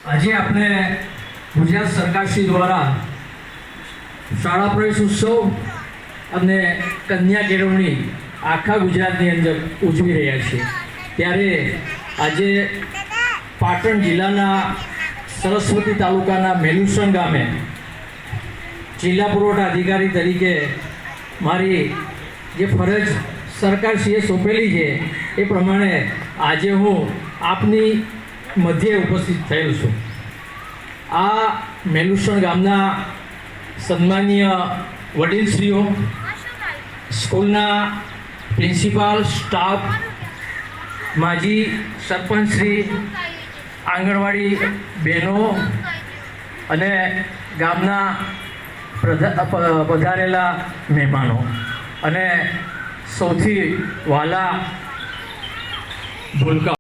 આજે આપણે ગુજરાત સરકારશ્રી દ્વારા શાળા પ્રવેશ ઉત્સવ અને કન્યા કેળવણી આખા ગુજરાતની અંદર ઉજવી રહ્યા છીએ, ત્યારે આજે પાટણ જિલ્લાના સરસ્વતી તાલુકાના મેલુસણ ગામે જિલ્લા પુરવઠા અધિકારી તરીકે મારી જે ફરજ સરકારશ્રીએ સોંપેલી છે એ પ્રમાણે આજે હું આપની મધ્યે ઉપસ્થિત થયેલ છું. આ મેલુસણ ગામના સન્માનીય વડીલશ્રીઓ, સ્કૂલના પ્રિન્સિપાલ, સ્ટાફ, માજી સરપંચશ્રી, આંગણવાડી બહેનો અને ગામના પધારેલા મહેમાનો અને સૌથી વહાલા ભૂલકા